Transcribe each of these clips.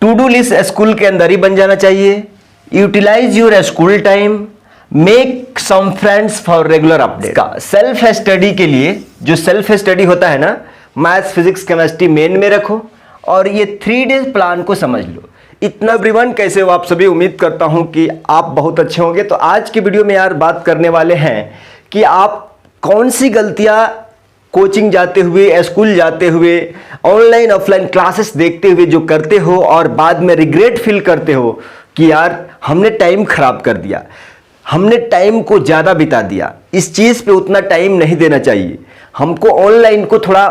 To do list school के अंदर ही बन जाना चाहिए। Utilize your school time, make some friends for regular update. का सेल्फ स्टडी के लिए जो सेल्फ स्टडी होता है ना, मैथ्स फिजिक्स केमिस्ट्री मेन में रखो और ये 3 डेज प्लान को समझ लो। इतना एवरीवन, कैसे हो आप सभी? उम्मीद करता हूं कि आप बहुत अच्छे होंगे। तो आज की वीडियो में यार बात करने वाले हैं कि आप कौन सी गलतियां कोचिंग जाते हुए, स्कूल जाते हुए, ऑनलाइन ऑफलाइन क्लासेस देखते हुए जो करते हो और बाद में रिग्रेट फील करते हो कि यार हमने टाइम खराब कर दिया, हमने टाइम को ज़्यादा बिता दिया, इस चीज़ पे उतना टाइम नहीं देना चाहिए, हमको ऑनलाइन को थोड़ा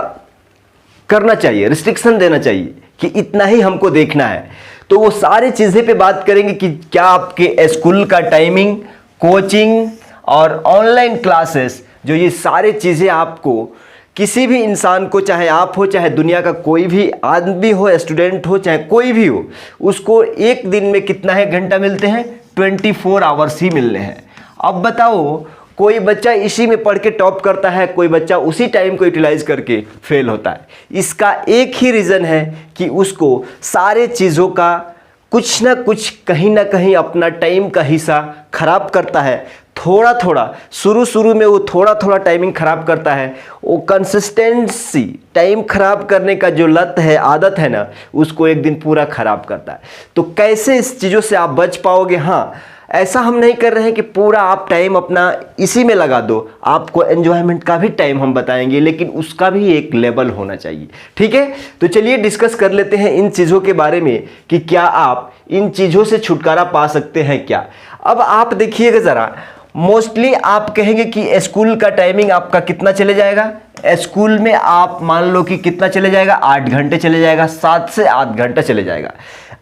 करना चाहिए, रिस्ट्रिक्शन देना चाहिए कि इतना ही हमको देखना है। तो वो सारी चीज़ें पे बात करेंगे कि क्या आपके स्कूल का टाइमिंग, कोचिंग और ऑनलाइन क्लासेस, जो ये सारी चीज़ें आपको किसी भी इंसान को, चाहे आप हो चाहे दुनिया का कोई भी आदमी हो, स्टूडेंट हो चाहे कोई भी हो, उसको एक दिन में कितना है घंटा मिलते हैं? 24 आवर्स ही मिलने हैं। अब बताओ, कोई बच्चा इसी में पढ़ के टॉप करता है, कोई बच्चा उसी टाइम को यूटिलाइज करके फेल होता है। इसका एक ही रीज़न है कि उसको सारे चीज़ों का कुछ ना कुछ, कहीं ना कहीं अपना टाइम का हिस्सा खराब करता है। थोड़ा थोड़ा शुरू में वो थोड़ा थोड़ा टाइमिंग खराब करता है। वो कंसिस्टेंसी, टाइम खराब करने का जो लत है, आदत है ना, उसको एक दिन पूरा खराब करता है। तो कैसे इस चीज़ों से आप बच पाओगे? हाँ, ऐसा हम नहीं कर रहे हैं कि पूरा आप टाइम अपना इसी में लगा दो। आपको एंजॉयमेंट का भी टाइम हम बताएंगे, लेकिन उसका भी एक लेवल होना चाहिए। ठीक है, तो चलिए डिस्कस कर लेते हैं इन चीज़ों के बारे में कि क्या आप इन चीज़ों से छुटकारा पा सकते हैं क्या। अब आप देखिएगा ज़रा, मोस्टली आप कहेंगे कि स्कूल का टाइमिंग आपका कितना चले जाएगा? स्कूल में आप मान लो कि कितना चले जाएगा? 8 घंटे चले जाएगा, 7 से 8 घंटा चले जाएगा।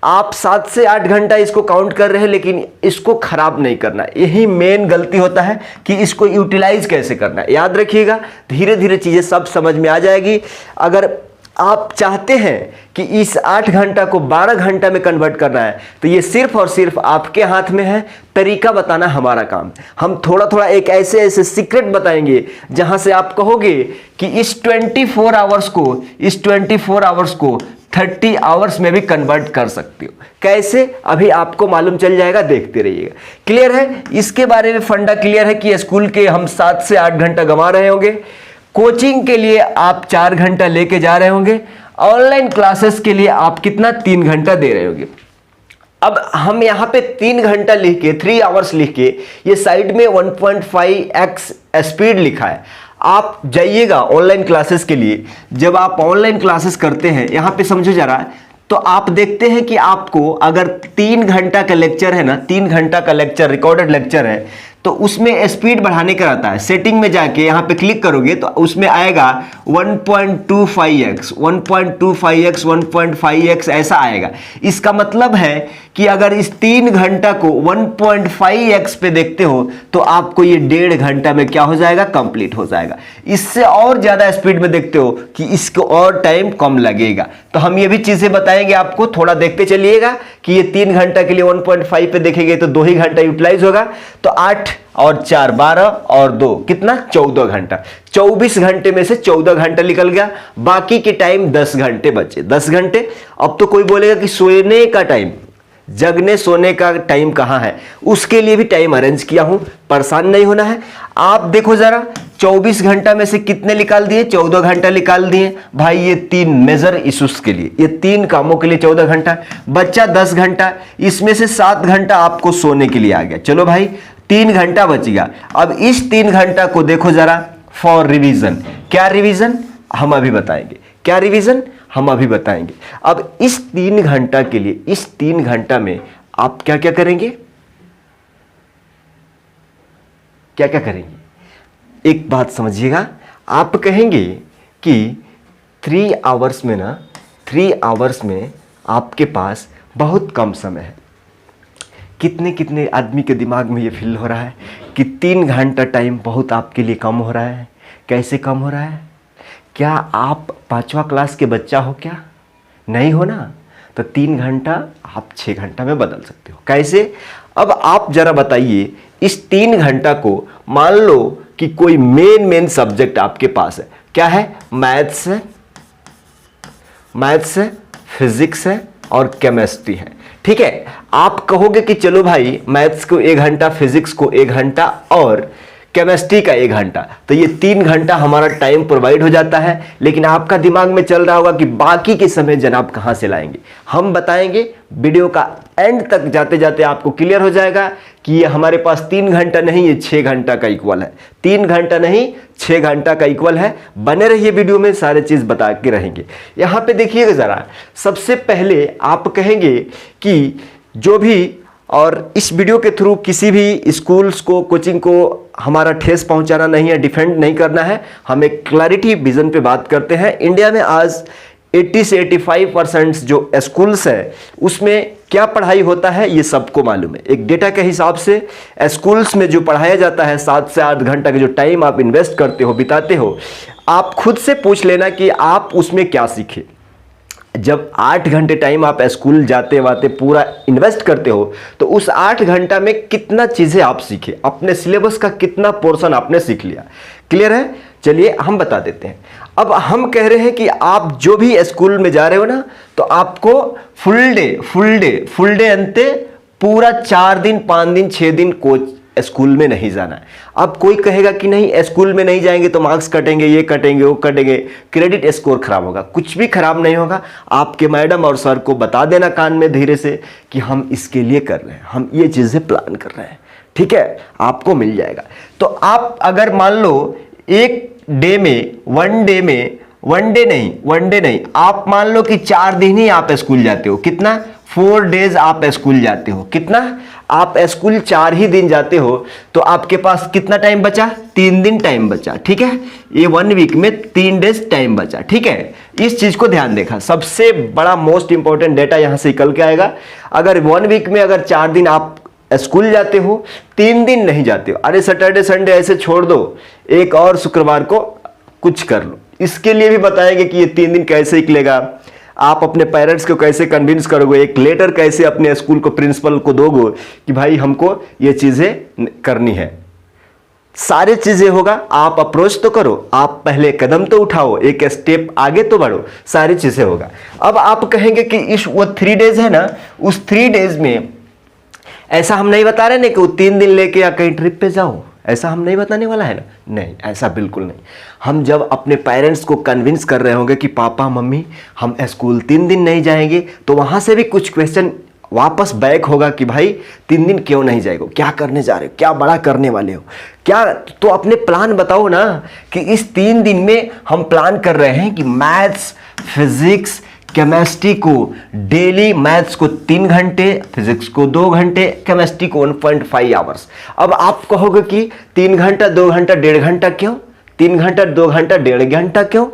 आप 7 से 8 घंटा इसको काउंट कर रहे हैं, लेकिन इसको खराब नहीं करना। यही मेन गलती होता है कि इसको यूटिलाइज कैसे करना है। याद रखिएगा, धीरे धीरे चीज़ें सब समझ में आ जाएगी। अगर आप चाहते हैं कि इस 8 घंटा को 12 घंटा में कन्वर्ट करना है, तो ये सिर्फ और सिर्फ आपके हाथ में है। तरीका बताना हमारा काम। हम थोड़ा थोड़ा एक ऐसे सीक्रेट बताएंगे जहां से आप कहोगे कि इस 24 आवर्स को 30 आवर्स में भी कन्वर्ट कर सकते हो। कैसे? अभी आपको मालूम चल जाएगा, देखते रहिएगा। क्लियर है? इसके बारे में फंडा क्लियर है कि स्कूल के हम 7 से 8 घंटा गंवा रहे होंगे, कोचिंग के लिए आप 4 घंटा लेके जा रहे होंगे, ऑनलाइन क्लासेस के लिए आप कितना? 3 घंटा दे रहे होंगे। अब हम यहाँ पे 3 घंटा लिख के, 3 आवर्स लिख के, ये साइड में 1.5x स्पीड लिखा है। आप जाइएगा ऑनलाइन क्लासेस के लिए। जब आप ऑनलाइन क्लासेस करते हैं, यहाँ पे समझो जरा, तो आप देखते हैं कि आपको अगर 3 घंटा का लेक्चर है ना, 3 घंटा का लेक्चर, रिकॉर्डेड लेक्चर है, तो उसमें स्पीड बढ़ाने का आता है। सेटिंग में जाके यहाँ पे क्लिक करोगे तो उसमें आएगा 1.25x, 1.25x, 1.5x ऐसा आएगा। इसका मतलब है कि अगर इस 3 घंटा को 1.5x पे देखते हो तो आपको ये 1.5 घंटा में क्या हो जाएगा? कंप्लीट हो जाएगा। इससे और ज़्यादा स्पीड में देखते हो कि इसको और टाइम कम लगेगा। तो हम ये भी चीज़ें बताएंगे आपको, थोड़ा देखते चलिएगा कि ये 3 घंटा के लिए 1.5 पे देखेंगे तो 2 ही घंटा यूटिलाइज होगा। तो 8 और 4 12 और 2 कितना? 14 घंटा। 24 घंटे में से 14 घंटा निकल गया, बाकी के टाइम 10 घंटे बचे। 10 घंटे। अब तो कोई बोलेगा कि सोने का टाइम, जगने सोने का टाइम कहाँ है? उसके लिए भी टाइम अरेंज किया हूं, परेशान नहीं होना है। आप देखो जरा, 24 घंटा में से कितने निकाल दिए? 14 घंटा निकाल दिए भाई। ये 3 मेजर इश्यूज के लिए, ये 3 कामों के लिए 14 घंटा बच्चा। 10 घंटा, इसमें से 7 घंटा आपको सोने के लिए आ गया। चलो भाई, 3 घंटा बच गया। अब इस 3 घंटा को देखो जरा, फॉर रिवीजन। क्या रिवीजन? हम अभी बताएंगे। क्या रिवीजन? हम अभी बताएंगे। अब इस 3 घंटा के लिए, इस 3 घंटा में आप क्या क्या करेंगे? क्या क्या करेंगे? एक बात समझिएगा, आप कहेंगे कि 3 आवर्स में ना, 3 आवर्स में आपके पास बहुत कम समय है। कितने कितने आदमी के दिमाग में ये फील हो रहा है कि 3 घंटा टाइम बहुत आपके लिए कम हो रहा है। कैसे कम हो रहा है? क्या आप 5वां क्लास के बच्चा हो क्या? नहीं हो ना? तो 3 घंटा आप 6 घंटा में बदल सकते हो। कैसे? अब आप जरा बताइए, इस 3 घंटा को मान लो कि कोई मेन सब्जेक्ट आपके पास है। क्या है? मैथ्स है, फिजिक्स है, और केमिस्ट्री है। ठीक है, आप कहोगे कि चलो भाई मैथ्स को 1 घंटा, फिजिक्स को 1 घंटा और केमिस्ट्री का 1 घंटा, तो ये 3 घंटा हमारा टाइम प्रोवाइड हो जाता है। लेकिन आपका दिमाग में चल रहा होगा कि बाकी के समय जनाब कहां से लाएंगे। हम बताएंगे, वीडियो का एंड तक जाते जाते आपको क्लियर हो जाएगा कि ये हमारे पास 3 घंटा नहीं, ये 6 घंटा का इक्वल है। 3 घंटा नहीं, 6 घंटा का इक्वल है। बने रहिए वीडियो में, सारे चीज बता के रहेंगे। यहां पे देखिएगा जरा, सबसे पहले आप कहेंगे कि जो भी, और इस वीडियो के थ्रू किसी भी स्कूल्स को, कोचिंग को हमारा ठेस पहुंचाना नहीं है, डिफेंड नहीं करना है। हम एक क्लैरिटी विजन पे बात करते हैं। इंडिया में आज 80 से 85% जो स्कूल्स है उसमें क्या पढ़ाई होता है ये सबको मालूम है। एक डेटा के हिसाब से स्कूल्स में जो पढ़ाया जाता है 7 से 8 घंटा का जो टाइम आप इन्वेस्ट करते हो, बिताते हो, आप खुद से पूछ लेना कि आप उसमें क्या सीखे। जब 8 घंटे टाइम आप स्कूल जाते वाते पूरा इन्वेस्ट करते हो तो उस 8 घंटा में कितना चीजें आप सीखे, अपने सिलेबस का कितना पोर्शन आपने सीख लिया। क्लियर है? चलिए हम बता देते हैं। अब हम कह रहे हैं कि आप जो भी स्कूल में जा रहे हो ना, तो आपको फुल डे अंते पूरा 4 दिन, 5 दिन, 6 दिन कोच स्कूल में नहीं जाना है। अब कोई कहेगा कि नहीं स्कूल में नहीं जाएंगे तो मार्क्स कटेंगे, ये कटेंगे, वो कटेंगे, क्रेडिट स्कोर खराब होगा। कुछ भी खराब नहीं होगा। आपके मैडम और सर को बता देना कान में धीरे से कि हम इसके लिए कर रहे हैं, हम ये चीजें प्लान कर रहे हैं। ठीक है, आपको मिल जाएगा। तो आप अगर मान लो एक डे में, वन डे नहीं, आप मान लो कि 4 दिन ही आप स्कूल जाते हो। कितना? 4 डेज आप स्कूल जाते हो। कितना? आप स्कूल 4 ही दिन जाते हो, तो आपके पास कितना टाइम बचा? 3 दिन टाइम बचा। ठीक है, ये 1 वीक में 3 डेज टाइम बचा। ठीक है, इस चीज को ध्यान देखा। सबसे बड़ा मोस्ट इंपॉर्टेंट डेटा यहां से निकल के आएगा। अगर 1 वीक में अगर 4 दिन आप स्कूल जाते हो, 3 दिन नहीं जाते हो, अरे सैटरडे संडे ऐसे छोड़ दो, एक और शुक्रवार को कुछ कर लो। इसके लिए भी बताएंगे कि ये 3 दिन कैसे निकलेगा, आप अपने पेरेंट्स को कैसे कन्विंस करोगे, एक लेटर कैसे अपने स्कूल को, प्रिंसिपल को दोगे कि भाई हमको ये चीजें करनी है। सारी चीजें होगा। आप अप्रोच तो करो, आप पहले कदम तो उठाओ, एक स्टेप आगे तो बढ़ो, सारी चीजें होगा। अब आप कहेंगे कि इस वो 3 डेज है ना, उस 3 डेज में ऐसा हम नहीं बता रहे ना कि वो 3 दिन लेके या कहीं ट्रिप पे जाओ, ऐसा हम नहीं बताने वाला है ना। नहीं, ऐसा बिल्कुल नहीं। हम जब अपने पेरेंट्स को कन्विंस कर रहे होंगे कि पापा मम्मी हम स्कूल 3 दिन नहीं जाएंगे, तो वहां से भी कुछ क्वेश्चन वापस बैक होगा कि भाई 3 दिन क्यों नहीं जाएगा, क्या करने जा रहे हो, क्या बड़ा करने वाले हो, क्या, तो अपने प्लान बताओ ना कि इस 3 दिन में हम प्लान कर रहे हैं कि मैथ्स, फिजिक्स, केमिस्ट्री को डेली, मैथ्स को 3 घंटे, फिजिक्स को 2 घंटे, केमिस्ट्री को 1.5 आवर्स। अब आप कहोगे कि 3 घंटा 2 घंटा 1.5 घंटा क्यों, 3 घंटा 2 घंटा 1.5 घंटा क्यों?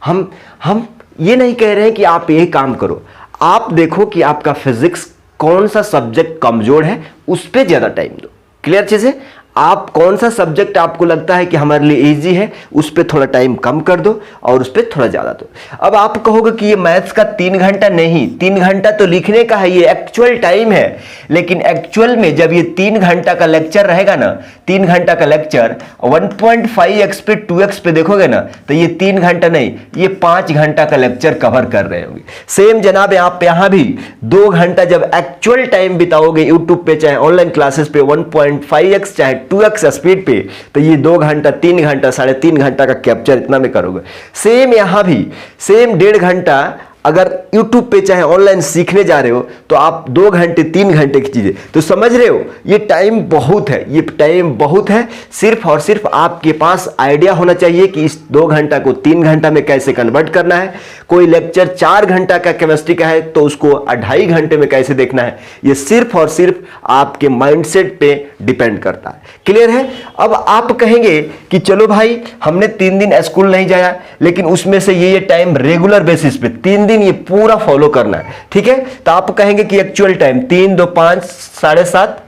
हम ये नहीं कह रहे हैं कि आप यही काम करो। आप देखो कि आपका फिजिक्स कौन सा सब्जेक्ट कमजोर है, उस पर ज्यादा टाइम दो। क्लियर चीज है? आप कौन सा सब्जेक्ट आपको लगता है कि हमारे लिए इजी है, उस पर थोड़ा टाइम कम कर दो और उस पर थोड़ा ज्यादा दो। अब आप कहोगे कि ये मैथ्स का 3 घंटा नहीं, 3 घंटा तो लिखने का है, ये एक्चुअल टाइम है। लेकिन एक्चुअल में जब ये 3 घंटा का लेक्चर रहेगा ना, 3 घंटा का लेक्चर 1.5x पे 2x पे देखोगे ना, तो ये 3 घंटा नहीं, ये 5 घंटा का लेक्चर कवर कर रहे होंगे। सेम जनाब आप यहाँ भी 2 घंटा जब एक्चुअल टाइम बिताओगे यूट्यूब पे, चाहे ऑनलाइन क्लासेस पे 1.5x चाहे 2x स्पीड पे, तो ये 2 घंटा, 3 घंटा, 3.5 घंटा का कैप्चर इतना में करोगे। सेम यहां भी, सेम 1.5 घंटा अगर YouTube पे चाहे ऑनलाइन सीखने जा रहे हो, तो आप 2 घंटे 3 घंटे की चीजें, तो समझ रहे हो ये टाइम बहुत है, ये टाइम बहुत है। सिर्फ और सिर्फ आपके पास आइडिया होना चाहिए कि इस 2 घंटा को 3 घंटा में कैसे कन्वर्ट करना है। कोई लेक्चर 4 घंटा का केमिस्ट्री का है तो उसको 2.5 घंटे में कैसे देखना है, ये सिर्फ और सिर्फ आपके माइंडसेट पे डिपेंड करता है। क्लियर है? अब आप कहेंगे कि चलो भाई हमने 3 दिन स्कूल नहीं जाया, लेकिन उसमें से ये टाइम रेगुलर बेसिस पे 3 दिन ये पूरा फॉलो करना है। ठीक है, तो आप कहेंगे कि एक्चुअल टाइम 3, 2, 5, 7.5,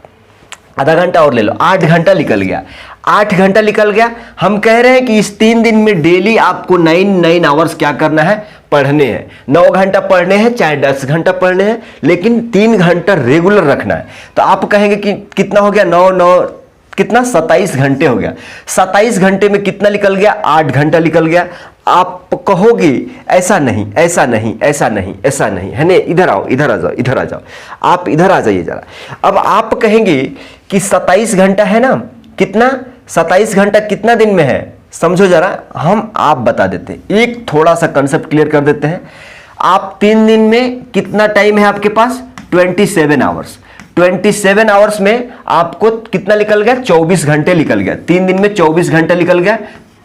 आधा घंटा और ले लो, 8 घंटा निकल गया। 8 घंटा निकल गया। हम कह रहे हैं कि इस 3 दिन में डेली आपको 9 आवर्स क्या करना है, पढ़ने हैं। 9 घंटा पढ़ने हैं, चाहे 10 घंटा पढ़ने हैं, लेकिन 3 घंटा रेगुलर रखना है। तो आप कहेंगे कि कितना हो गया, 9, कितना 27 घंटे हो गया। 27 घंटे में कितना निकल गया, 8 घंटा निकल गया। आप कहोगे ऐसा नहीं, ऐसा नहीं, ऐसा नहीं, ऐसा नहीं है ना, इधर आओ, इधर आ जाओ, इधर आ जाओ, आप इधर आ जाइए जरा। अब आप कहेंगे कि 27 घंटा है ना, कितना 27 घंटा कितना दिन में है, समझो जरा, हम आप बता देते हैं, एक थोड़ा सा कंसेप्ट क्लियर कर देते हैं। आप 3 दिन में कितना टाइम है आपके पास, 27 आवर्स। 27 आवर्स में आपको कितना निकल गया, 24 घंटे निकल गया। 3 दिन में 24 घंटा निकल गया,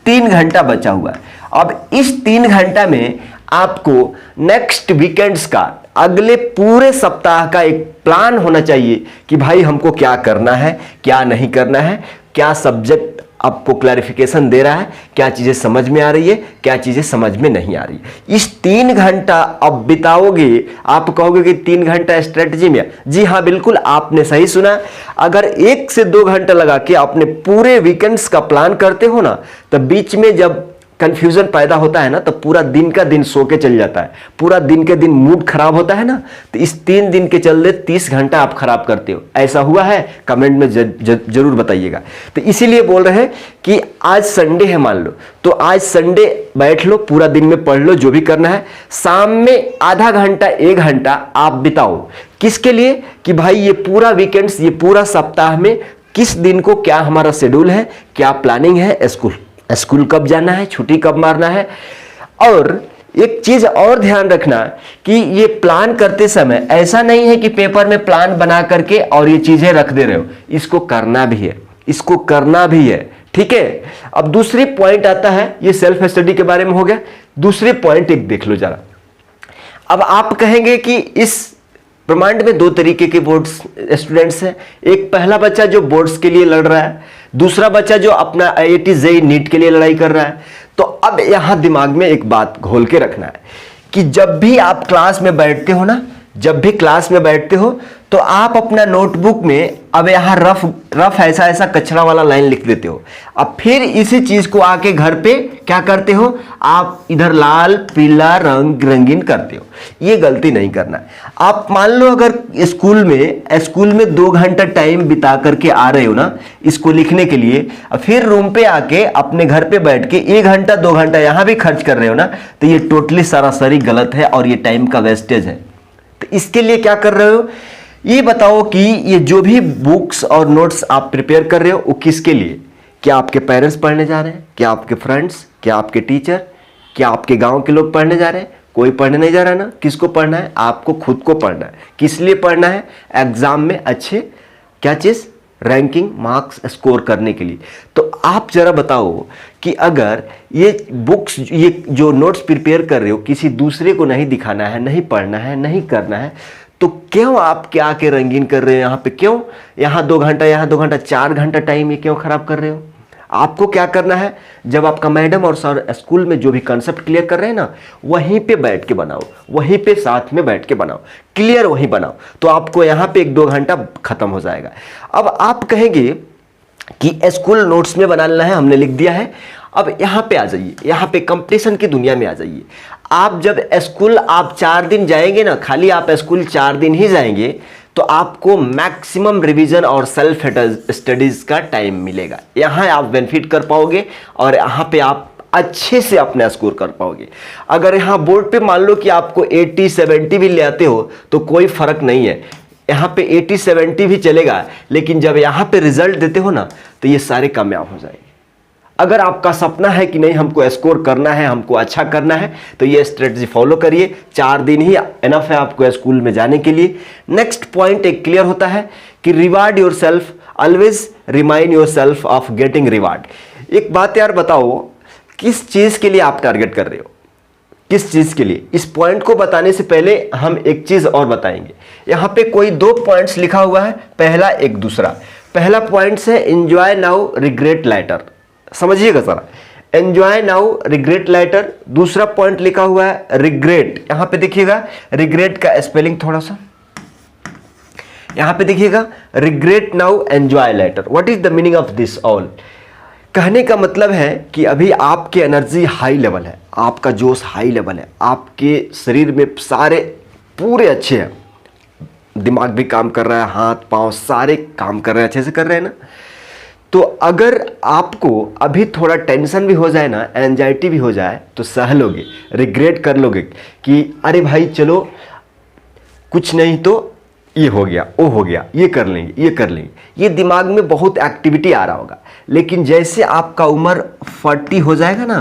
3 घंटा बचा हुआ है। अब इस 3 घंटा में आपको नेक्स्ट वीकेंड्स का, अगले पूरे सप्ताह का एक प्लान होना चाहिए कि भाई हमको क्या करना है, क्या नहीं करना है, क्या सब्जेक्ट आपको क्लैरिफिकेशन दे रहा है, क्या चीजें समझ में आ रही है, क्या चीजें समझ में नहीं आ रही। इस 3 घंटा अब बिताओगे, आप कहोगे कि 3 घंटा स्ट्रेटजी में, जी हाँ बिल्कुल आपने सही सुना। अगर 1 से 2 घंटा लगा के आपने पूरे वीकेंड्स का प्लान करते हो ना, तो बीच में जब कंफ्यूजन पैदा होता है ना, तो पूरा दिन का दिन सो के चल जाता है, पूरा दिन के दिन मूड खराब होता है ना, तो इस 3 दिन के चलते 30 घंटा आप खराब करते हो। ऐसा हुआ है, कमेंट में जरूर बताइएगा। तो इसीलिए बोल रहे हैं कि आज संडे है मान लो, तो आज संडे बैठ लो, पूरा दिन में पढ़ लो जो भी करना है, शाम में आधा घंटा 1 घंटा आप बिताओ। किसके लिए, कि भाई ये पूरा वीकेंड्स, ये पूरा सप्ताह में किस दिन को क्या हमारा शेड्यूल है, क्या प्लानिंग है, स्कूल कब जाना है, छुट्टी कब मारना है। और एक चीज और ध्यान रखना कि ये प्लान करते समय ऐसा नहीं है कि पेपर में प्लान बना करके और ये चीजें रख दे रहे हो, इसको करना भी है, इसको करना भी है, ठीक है। अब दूसरी पॉइंट आता है, ये सेल्फ स्टडी के बारे में हो गया। दूसरी पॉइंट एक देख लो जरा। अब आप कहेंगे कि इस ब्रह्मांड में 2 तरीके के बोर्ड्स स्टूडेंट्स हैं। एक पहला बच्चा जो बोर्ड्स के लिए लड़ रहा है, दूसरा बच्चा जो अपना IIT JEE नीट के लिए लड़ाई कर रहा है। तो अब यहां दिमाग में एक बात घोल के रखना है कि जब भी आप क्लास में बैठते हो ना, जब भी क्लास में बैठते हो, तो आप अपना नोटबुक में अब यहां रफ ऐसा कचरा वाला लाइन लिख देते हो। अब फिर इसी चीज को आके घर पे क्या करते हो, आप इधर लाल पीला रंगीन करते हो। ये गलती नहीं करना है। आप मान लो अगर स्कूल में 2 घंटा टाइम बिता करके आ रहे हो ना इसको लिखने के लिए, फिर रूम पे आके अपने घर पे बैठ के 1 घंटा 2 घंटा यहां भी खर्च कर रहे हो ना, तो ये टोटली सरासरी गलत है और ये टाइम का वेस्टेज है। तो इसके लिए क्या कर रहे हो, ये बताओ कि ये जो भी बुक्स और नोट्स आप प्रिपेयर कर रहे हो वो किसके लिए, क्या आपके पेरेंट्स पढ़ने जा रहे हैं, क्या आपके फ्रेंड्स, क्या आपके टीचर, क्या आपके गांव के लोग पढ़ने जा रहे हैं, कोई पढ़ने नहीं जा रहा है ना। किसको पढ़ना है, आपको खुद को पढ़ना है। किस लिए पढ़ना है, एग्जाम में अच्छे क्या चीज, रैंकिंग मार्क्स स्कोर करने के लिए। तो आप जरा बताओ कि अगर ये बुक्स, ये जो नोट्स प्रिपेयर कर रहे हो किसी दूसरे को नहीं दिखाना है, नहीं पढ़ना है, नहीं करना है, तो क्यों आप क्या के रंगीन कर रहे हो यहाँ पे, क्यों यहाँ 2 घंटा, यहाँ 2 घंटा, 4 घंटा टाइम ये क्यों खराब कर रहे हो। आपको क्या करना है, जब आपका मैडम और सर स्कूल में जो भी कंसेप्ट क्लियर कर रहे हैं ना, वहीं पे बैठ के बनाओ, वहीं पे साथ में बैठ के बनाओ, क्लियर वहीं बनाओ, तो आपको यहाँ पे 1-2 घंटा खत्म हो जाएगा। अब आप कहेंगे कि स्कूल नोट्स में बनाना है, हमने लिख दिया है। अब यहाँ पे आ जाइए, यहाँ पे कंपटीशन की दुनिया में आ जाइए। आप जब स्कूल आप 4 दिन जाएंगे ना, खाली आप स्कूल 4 दिन ही जाएंगे, तो आपको मैक्सिमम रिवीजन और सेल्फ स्टडीज का टाइम मिलेगा। यहाँ आप बेनिफिट कर पाओगे और यहाँ पे आप अच्छे से अपना स्कोर कर पाओगे। अगर यहाँ बोर्ड पे मान लो कि आपको 80-70 भी ले आते हो तो कोई फर्क नहीं है, यहाँ पे 80-70 भी चलेगा, लेकिन जब यहाँ पे रिजल्ट देते हो ना तो ये सारे कामयाब हो जाएंगे। अगर आपका सपना है कि नहीं हमको स्कोर करना है, हमको अच्छा करना है, तो ये स्ट्रेटजी फॉलो करिए। 4 दिन ही इनफ है आपको स्कूल में जाने के लिए। नेक्स्ट पॉइंट एक क्लियर होता है कि reward your self, always remind your self of getting reward. एक बात यार बताओ, किस चीज के लिए आप टारगेट कर रहे हो, किस चीज के लिए। इस पॉइंट को बताने से पहले हम एक चीज और बताएंगे। यहां पे कोई 2 पॉइंट्स लिखा हुआ है, पहला एक दूसरा। पहला पॉइंट है एंजॉय नाउ रिग्रेट लेटर, समझिएगा जरा, एंजॉय नाउ रिग्रेट लेटर। दूसरा पॉइंट लिखा हुआ है रिग्रेट, यहां पे देखिएगा रिग्रेट का स्पेलिंग थोड़ा सा यहां पे देखिएगा, regret now enjoy later. What is the meaning of this all. कहने का मतलब है कि अभी आपकी एनर्जी हाई लेवल है, आपका जोश हाई लेवल है, आपके शरीर में सारे पूरे अच्छे हैं, दिमाग भी काम कर रहा है, हाथ पांव सारे काम कर रहे हैं, अच्छे से कर रहे हैं ना। तो अगर आपको अभी थोड़ा टेंशन भी हो जाए ना, एंजाइटी भी हो जाए, तो सह लोगे, रिग्रेट कर लोगे कि अरे भाई चलो कुछ नहीं तो ये हो गया, वो हो गया, ये कर लेंगे, ये कर लेंगे, ये दिमाग में बहुत एक्टिविटी आ रहा होगा। लेकिन जैसे आपका उम्र 40 हो जाएगा ना,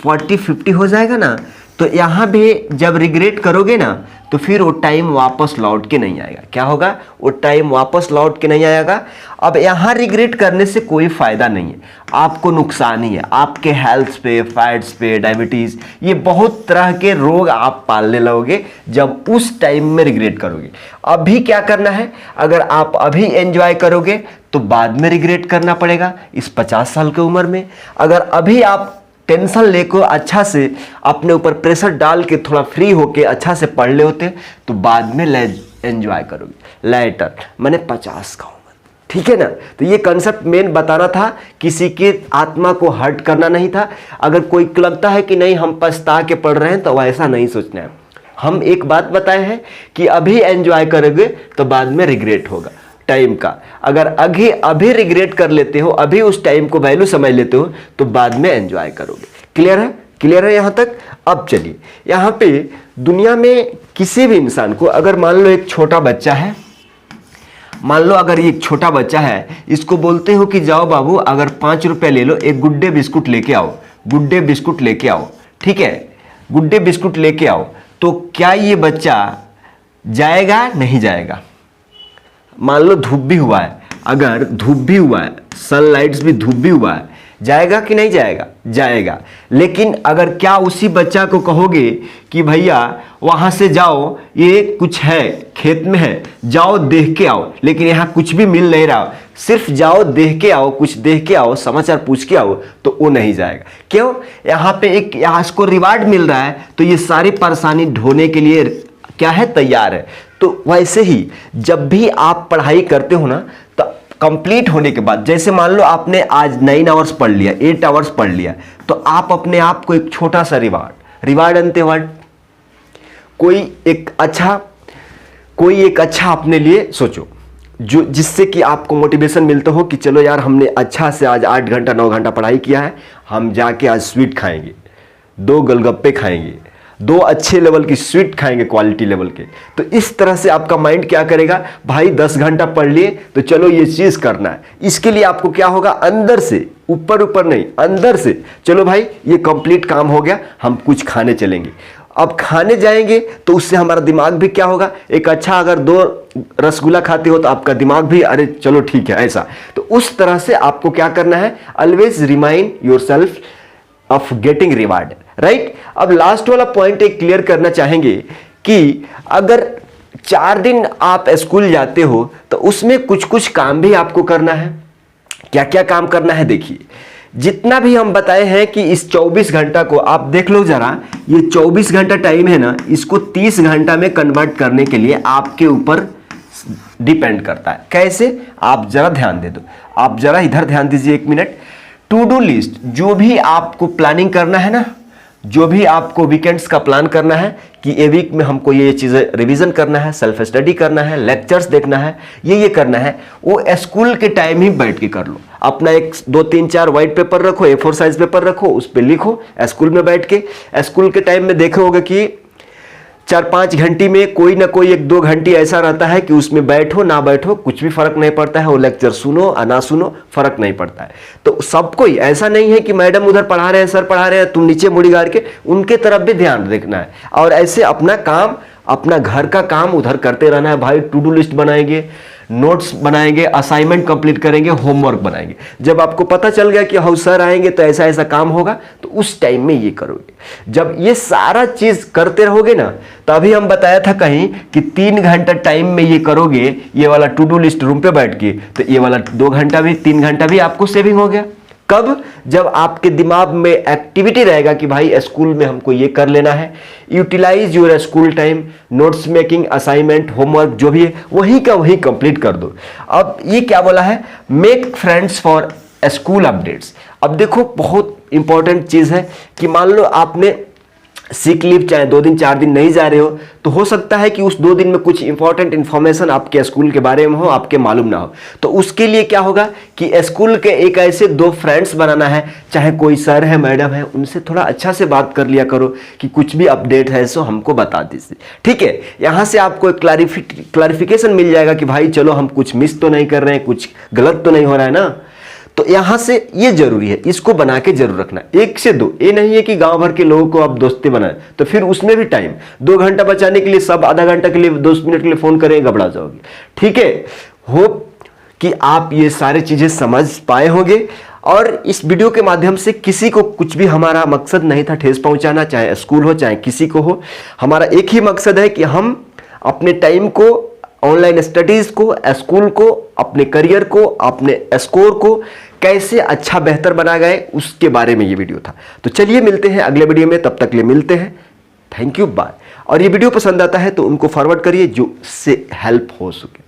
40-50 हो जाएगा ना, तो यहाँ भी जब रिग्रेट करोगे ना, तो फिर वो टाइम वापस लौट के नहीं आएगा। क्या होगा? वो टाइम वापस लौट के नहीं आएगा। अब यहाँ रिग्रेट करने से कोई फ़ायदा नहीं है, आपको नुकसान ही है। आपके हेल्थ पे, फैट्स पे, डायबिटीज़, ये बहुत तरह के रोग आप पालने लगोगे जब उस टाइम में रिग्रेट करोगे। अभी क्या करना है? अगर आप अभी एंजॉय करोगे तो बाद में रिग्रेट करना पड़ेगा इस 50 साल की उम्र में। अगर अभी आप टेंशन लेकर अच्छा से अपने ऊपर प्रेशर डाल के थोड़ा फ्री होके अच्छा से पढ़ ले होते, तो बाद में एंजॉय करोगे लेटर, मैंने 50 का उम्र। ठीक है ना? तो ये कंसेप्ट मेन बताना था, किसी के आत्मा को हर्ट करना नहीं था। अगर कोई लगता है कि नहीं हम पछता के पढ़ रहे हैं, तो ऐसा नहीं सोचना है। हम एक बात बताए हैं कि अभी एंजॉय करोगे तो बाद में रिग्रेट होगा टाइम का। अगर अभी रिग्रेट कर लेते हो, अभी उस टाइम को वैल्यू समझ लेते हो, तो बाद में एंजॉय करोगे। क्लियर है? क्लियर है यहाँ तक? अब चलिए, यहाँ पे दुनिया में किसी भी इंसान को, अगर मान लो एक छोटा बच्चा है, मान लो अगर ये एक छोटा बच्चा है, इसको बोलते हो कि जाओ बाबू अगर 5 रुपये ले लो, एक गुड्डे बिस्कुट लेके आओ, गुड्डे बिस्कुट लेके आओ, ठीक है, गुड्डे बिस्कुट लेके आओ, तो क्या ये बच्चा जाएगा? नहीं जाएगा। मान लो धूप भी हुआ है, अगर धूप भी हुआ है, सनलाइट्स भी, धूप भी हुआ है, जाएगा कि नहीं जाएगा? जाएगा। लेकिन अगर क्या उसी बच्चा को कहोगे कि भैया वहाँ से जाओ, ये कुछ है खेत में है, जाओ देख के आओ, लेकिन यहाँ कुछ भी मिल नहीं रहा, सिर्फ जाओ देख के आओ, कुछ देख के आओ, समाचार पूछ के आओ, तो वो नहीं जाएगा। क्यों? यहाँ पे एक यहाँ इसको रिवार्ड मिल रहा है, तो ये सारी परेशानी ढोने के लिए क्या है? तैयार है। तो वैसे ही जब भी आप पढ़ाई करते हो ना, तो कंप्लीट होने के बाद, जैसे मान लो आपने आज 9 आवर्स पढ़ लिया, 8 आवर्स पढ़ लिया, तो आप अपने आप को एक छोटा सा रिवार्ड अंते वर्ड, कोई एक अच्छा अपने लिए सोचो, जो जिससे कि आपको मोटिवेशन मिलता हो कि चलो यार हमने अच्छा से आज 8 घंटा 9 घंटा पढ़ाई किया है, हम जाके आज स्वीट खाएंगे, 2 गोलगप्पे खाएंगे, 2 अच्छे लेवल की स्वीट खाएंगे, क्वालिटी लेवल के। तो इस तरह से आपका माइंड क्या करेगा? भाई 10 घंटा पढ़ लिए तो चलो ये चीज करना है। इसके लिए आपको क्या होगा? अंदर से, ऊपर नहीं, अंदर से चलो भाई ये कंप्लीट काम हो गया, हम कुछ खाने चलेंगे। अब खाने जाएंगे तो उससे हमारा दिमाग भी क्या होगा? एक अच्छा, अगर 2 रसगुल्ला खाते हो तो आपका दिमाग भी अरे चलो ठीक है ऐसा। तो उस तरह से आपको क्या करना है? Always remind your self of getting reward, right? अब लास्ट वाला पॉइंट एक क्लियर करना चाहेंगे कि अगर 4 दिन आप स्कूल जाते हो तो उसमें कुछ काम भी आपको करना है। क्या क्या काम करना है? देखिए, जितना भी हम बताए हैं कि इस 24 घंटा को आप देख लो जरा, ये 24 घंटा टाइम है ना, इसको 30 घंटा में कन्वर्ट करने के लिए आपके ऊपर डिपेंड करता है। कैसे? आप जरा ध्यान दे दो, आप जरा इधर ध्यान दीजिए 1 मिनट। टू डू लिस्ट, जो भी आपको प्लानिंग करना है ना, जो भी आपको वीकेंड्स का प्लान करना है कि ये वीक में हमको ये चीज़ें रिवीजन करना है, सेल्फ स्टडी करना है, लेक्चर्स देखना है, ये करना है, वो स्कूल के टाइम ही बैठ के कर लो। अपना 1 2 3 4 व्हाइट पेपर रखो, A4 साइज पेपर रखो, उस पर लिखो स्कूल में बैठ के। स्कूल के टाइम में देखोगे कि 4-5 घंटे में कोई ना कोई 1-2 घंटे ऐसा रहता है कि उसमें बैठो ना बैठो कुछ भी फर्क नहीं पड़ता है, वो लेक्चर सुनो या ना सुनो फर्क नहीं पड़ता है। तो सब कोई ऐसा नहीं है कि मैडम उधर पढ़ा रहे हैं, सर पढ़ा रहे हैं, तुम नीचे मुड़ी गाड़ के, उनके तरफ भी ध्यान रखना है। और ऐसे अपना काम, अपना घर का काम उधर करते रहना है भाई। टू डू लिस्ट बनाएंगे, नोट्स बनाएंगे, असाइनमेंट कंप्लीट करेंगे, होमवर्क बनाएंगे। जब आपको पता चल गया कि हाउ सर आएंगे तो ऐसा ऐसा काम होगा, तो उस टाइम में ये करोगे। जब ये सारा चीज करते रहोगे ना, तभी हम बताया था कहीं कि 3 घंटा टाइम में ये करोगे, ये वाला टू डू लिस्ट रूम पे बैठ के, तो ये वाला 2 घंटा भी 3 घंटा भी आपको सेविंग हो गया। कब? जब आपके दिमाग में एक्टिविटी रहेगा कि भाई स्कूल में हमको ये कर लेना है। Utilize your school time, notes making, assignment, homework जो भी है वही का वही कंप्लीट कर दो। अब ये क्या बोला है? Make friends for school updates. अब देखो बहुत इंपॉर्टेंट चीज है कि मान लो आपने सिक लीव चाहे 2 दिन 4 दिन नहीं जा रहे हो, तो हो सकता है कि उस 2 दिन में कुछ इंपॉर्टेंट इंफॉर्मेशन आपके स्कूल के बारे में हो, आपके मालूम ना हो। तो उसके लिए क्या होगा कि स्कूल के एक ऐसे 2 फ्रेंड्स बनाना है, चाहे कोई सर है मैडम है, उनसे थोड़ा अच्छा से बात कर लिया करो कि कुछ भी अपडेट है सो हमको बता दीजिए, ठीक है। यहां से आपको एक क्लैरिफिकेशन मिल जाएगा कि भाई चलो हम कुछ मिस तो नहीं कर रहे हैं, कुछ गलत तो नहीं हो रहा है ना। तो यहां से ये जरूरी है, इसको बना के जरूर रखना। 1 से 2, ये नहीं है कि गांव भर के लोगों को आप दोस्ती बनाए, तो फिर उसमें भी टाइम 2 घंटा बचाने के लिए सब आधा घंटा के लिए 10 मिनट के लिए फोन करें, घबरा जाओगे, ठीक है। होप कि आप ये सारी चीजें समझ पाए होंगे। और इस वीडियो के माध्यम से किसी को कुछ भी, हमारा मकसद नहीं था ठेस पहुंचाना, चाहे स्कूल हो चाहे किसी को हो। हमारा एक ही मकसद है कि हम अपने टाइम को, ऑनलाइन स्टडीज को, स्कूल को, अपने करियर को, अपने स्कोर को कैसे अच्छा बेहतर बना गए, उसके बारे में ये वीडियो था। तो चलिए मिलते हैं अगले वीडियो में, तब तक ले मिलते हैं, थैंक यू, बाय। और ये वीडियो पसंद आता है तो उनको फॉरवर्ड करिए जो से हेल्प हो सके।